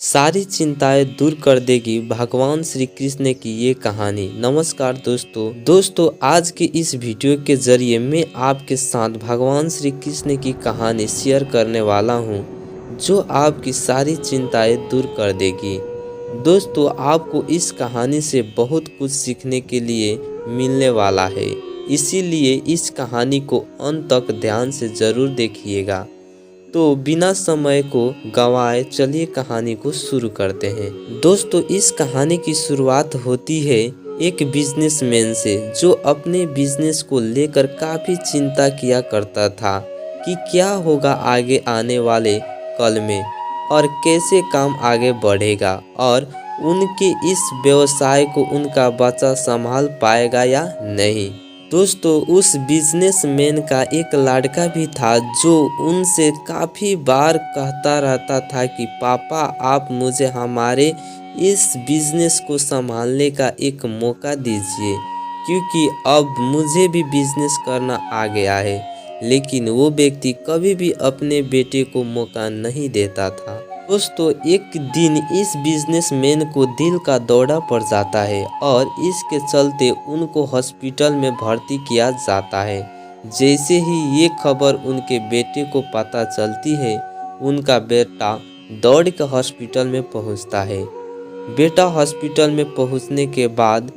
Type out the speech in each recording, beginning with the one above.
सारी चिंताएं दूर कर देगी भगवान श्री कृष्ण की ये कहानी। नमस्कार दोस्तों आज के इस वीडियो के जरिए मैं आपके साथ भगवान श्री कृष्ण की कहानी शेयर करने वाला हूँ जो आपकी सारी चिंताएं दूर कर देगी। दोस्तों आपको इस कहानी से बहुत कुछ सीखने के लिए मिलने वाला है, इसीलिए इस कहानी को अंत तक ध्यान से ज़रूर देखिएगा। तो बिना समय को गंवाए चलिए कहानी को शुरू करते हैं। दोस्तों इस कहानी की शुरुआत होती है एक बिजनेसमैन से जो अपने बिजनेस को लेकर काफ़ी चिंता किया करता था कि क्या होगा आगे आने वाले कल में और कैसे काम आगे बढ़ेगा और उनके इस व्यवसाय को उनका बच्चा संभाल पाएगा या नहीं। दोस्तों उस बिजनेसमैन का एक लड़का भी था जो उनसे काफ़ी बार कहता रहता था कि पापा आप मुझे हमारे इस बिजनेस को संभालने का एक मौका दीजिए, क्योंकि अब मुझे भी बिजनेस करना आ गया है। लेकिन वो व्यक्ति कभी भी अपने बेटे को मौका नहीं देता था। दोस्तों एक दिन इस बिजनेसमैन को दिल का दौरा पड़ जाता है और इसके चलते उनको हॉस्पिटल में भर्ती किया जाता है। जैसे ही ये खबर उनके बेटे को पता चलती है, उनका बेटा दौड़ कर हॉस्पिटल में पहुंचता है। बेटा हॉस्पिटल में पहुंचने के बाद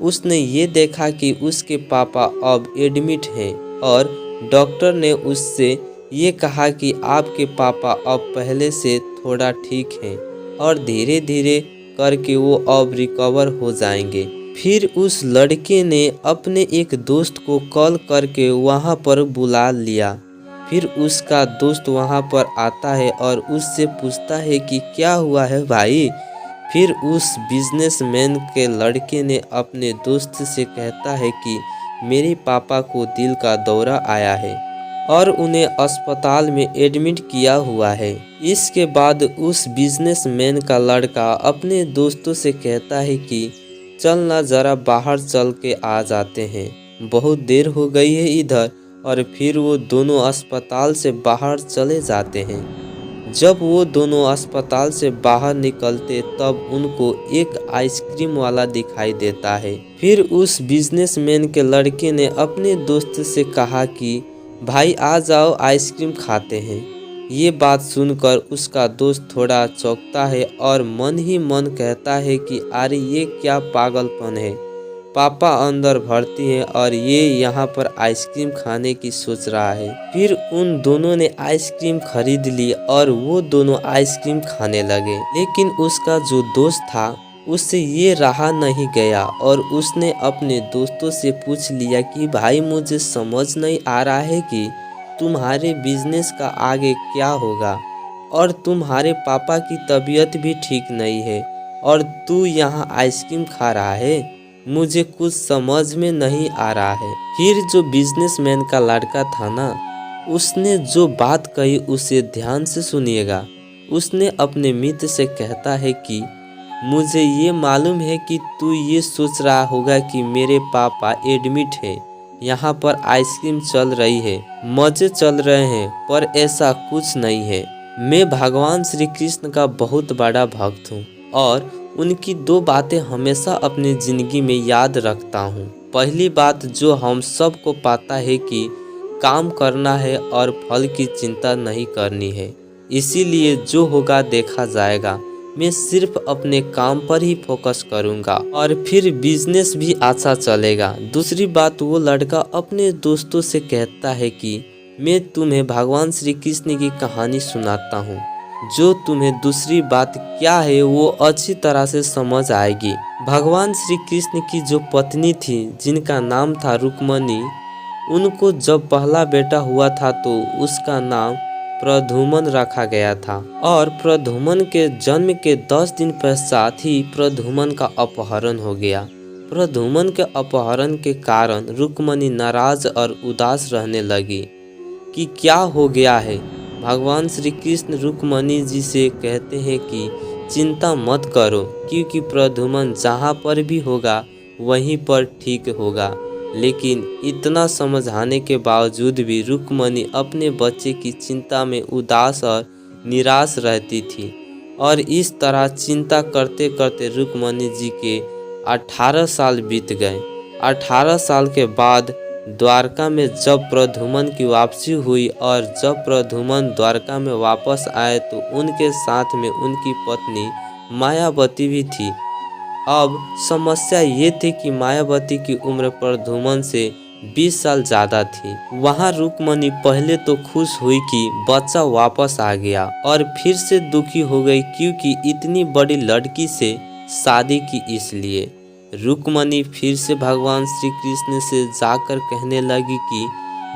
उसने ये देखा कि उसके पापा अब एडमिट हैं और डॉक्टर ने उससे ये कहा कि आपके पापा अब पहले से थोड़ा ठीक हैं और धीरे धीरे करके वो अब रिकवर हो जाएंगे। फिर उस लड़के ने अपने एक दोस्त को कॉल करके वहाँ पर बुला लिया। फिर उसका दोस्त वहाँ पर आता है और उससे पूछता है कि क्या हुआ है भाई। फिर उस बिजनेसमैन के लड़के ने अपने दोस्त से कहता है कि मेरे पापा को दिल का दौरा आया है और उन्हें अस्पताल में एडमिट किया हुआ है। इसके बाद उस बिजनेसमैन का लड़का अपने दोस्तों से कहता है कि चलना ज़रा बाहर चल के आ जाते हैं, बहुत देर हो गई है इधर। और फिर वो दोनों अस्पताल से बाहर चले जाते हैं। जब वो दोनों अस्पताल से बाहर निकलते तब उनको एक आइसक्रीम वाला दिखाई देता है। फिर उस बिजनेसमैन के लड़के ने अपने दोस्त से कहा कि भाई आ जाओ आइसक्रीम खाते हैं। ये बात सुनकर उसका दोस्त थोड़ा चौंकता है और मन ही मन कहता है कि अरे ये क्या पागलपन है, पापा अंदर भर्ती हैं और ये यहाँ पर आइसक्रीम खाने की सोच रहा है। फिर उन दोनों ने आइसक्रीम खरीद ली और वो दोनों आइसक्रीम खाने लगे। लेकिन उसका जो दोस्त था उससे ये रहा नहीं गया और उसने अपने दोस्तों से पूछ लिया कि भाई मुझे समझ नहीं आ रहा है कि तुम्हारे बिजनेस का आगे क्या होगा और तुम्हारे पापा की तबीयत भी ठीक नहीं है और तू यहाँ आइसक्रीम खा रहा है, मुझे कुछ समझ में नहीं आ रहा है। फिर जो बिजनेसमैन का लड़का था ना, उसने जो बात कही उसे ध्यान से सुनिएगा। उसने अपने मित्र से कहता है कि मुझे ये मालूम है कि तू ये सोच रहा होगा कि मेरे पापा एडमिट है, यहाँ पर आइसक्रीम चल रही है, मज़े चल रहे हैं, पर ऐसा कुछ नहीं है। मैं भगवान श्री कृष्ण का बहुत बड़ा भक्त हूँ और उनकी दो बातें हमेशा अपनी ज़िंदगी में याद रखता हूँ। पहली बात जो हम सबको पता है कि काम करना है और फल की चिंता नहीं करनी है, इसीलिए जो होगा देखा जाएगा। मैं सिर्फ अपने काम पर ही फोकस करूंगा और फिर बिजनेस भी अच्छा चलेगा। दूसरी बात वो लड़का अपने दोस्तों से कहता है कि मैं तुम्हें भगवान श्री कृष्ण की कहानी सुनाता हूँ, जो तुम्हें दूसरी बात क्या है वो अच्छी तरह से समझ आएगी। भगवान श्री कृष्ण की जो पत्नी थी जिनका नाम था रुक्मणी, उनको जब पहला बेटा हुआ था तो उसका नाम प्रद्युम्न रखा गया था और प्रद्युम्न के जन्म के 10 दिन पश्चात ही प्रद्युम्न का अपहरण हो गया। प्रद्युम्न के अपहरण के कारण रुक्मणी नाराज और उदास रहने लगी कि क्या हो गया है। भगवान श्री कृष्ण रुक्मणी जी से कहते हैं कि चिंता मत करो, क्योंकि प्रद्युम्न जहाँ पर भी होगा वहीं पर ठीक होगा। लेकिन इतना समझाने के बावजूद भी रुक्मणी अपने बच्चे की चिंता में उदास और निराश रहती थी। और इस तरह चिंता करते करते रुक्मणी जी के 18 साल बीत गए। 18 साल के बाद द्वारका में जब प्रद्युम्न की वापसी हुई और जब प्रद्युम्न द्वारका में वापस आए तो उनके साथ में उनकी पत्नी मायावती भी थी। अब समस्या ये थी कि मायावती की उम्र प्रद्युम्न से 20 साल ज़्यादा थी। वहाँ रुक्मणी पहले तो खुश हुई कि बच्चा वापस आ गया और फिर से दुखी हो गई क्योंकि इतनी बड़ी लड़की से शादी की। इसलिए रुक्मणी फिर से भगवान श्री कृष्ण से जाकर कहने लगी कि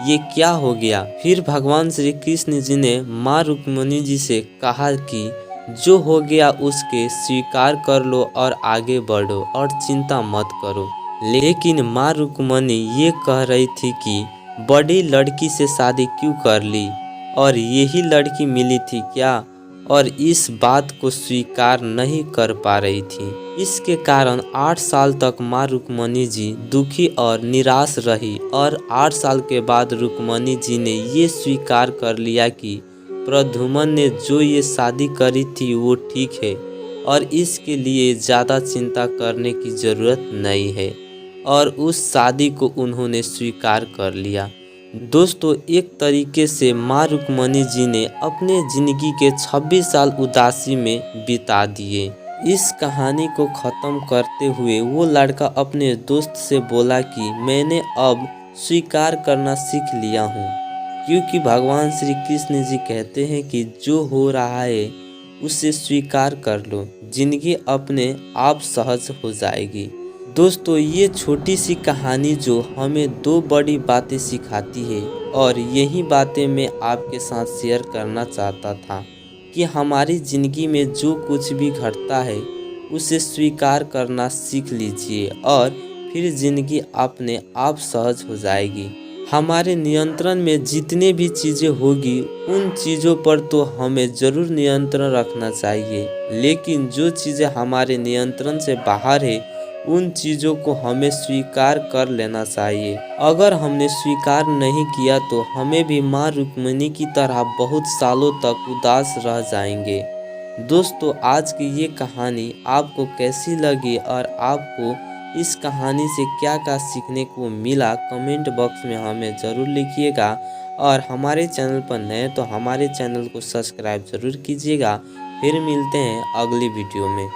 ये क्या हो गया। फिर भगवान श्री कृष्ण जी ने माँ रुक्मणी जी से कहा कि जो हो गया उसके स्वीकार कर लो और आगे बढ़ो और चिंता मत करो। लेकिन माँ रुक्मणी ये कह रही थी कि बड़ी लड़की से शादी क्यों कर ली और यही लड़की मिली थी क्या, और इस बात को स्वीकार नहीं कर पा रही थी। इसके कारण 8 साल तक माँ रुक्मणी जी दुखी और निराश रही और 8 साल के बाद रुक्मणी जी ने ये स्वीकार कर लिया कि प्रद्युम्न ने जो ये शादी करी थी वो ठीक है और इसके लिए ज़्यादा चिंता करने की ज़रूरत नहीं है, और उस शादी को उन्होंने स्वीकार कर लिया। दोस्तों, एक तरीके से माँ रुक्मणी जी ने अपने ज़िंदगी के 26 साल उदासी में बिता दिए। इस कहानी को ख़त्म करते हुए वो लड़का अपने दोस्त से बोला कि मैंने अब स्वीकार करना सीख लिया हूँ, क्योंकि भगवान श्री कृष्ण जी कहते हैं कि जो हो रहा है उसे स्वीकार कर लो, जिंदगी अपने आप सहज हो जाएगी। दोस्तों, ये छोटी सी कहानी जो हमें 2 बड़ी बातें सिखाती है और यही बातें मैं आपके साथ शेयर करना चाहता था कि हमारी ज़िंदगी में जो कुछ भी घटता है उसे स्वीकार करना सीख लीजिए और फिर ज़िंदगी अपने आप सहज हो जाएगी। हमारे नियंत्रण में जितने भी चीज़ें होगी उन चीज़ों पर तो हमें ज़रूर नियंत्रण रखना चाहिए, लेकिन जो चीज़ें हमारे नियंत्रण से बाहर है उन चीज़ों को हमें स्वीकार कर लेना चाहिए। अगर हमने स्वीकार नहीं किया तो हमें भी माँ रुक्मिणी की तरह बहुत सालों तक उदास रह जाएंगे। दोस्तों, आज की ये कहानी आपको कैसी लगी और आपको इस कहानी से क्या क्या सीखने को मिला, कमेंट बॉक्स में हमें ज़रूर लिखिएगा। और हमारे चैनल पर नए तो हमारे चैनल को सब्सक्राइब ज़रूर कीजिएगा। फिर मिलते हैं अगली वीडियो में।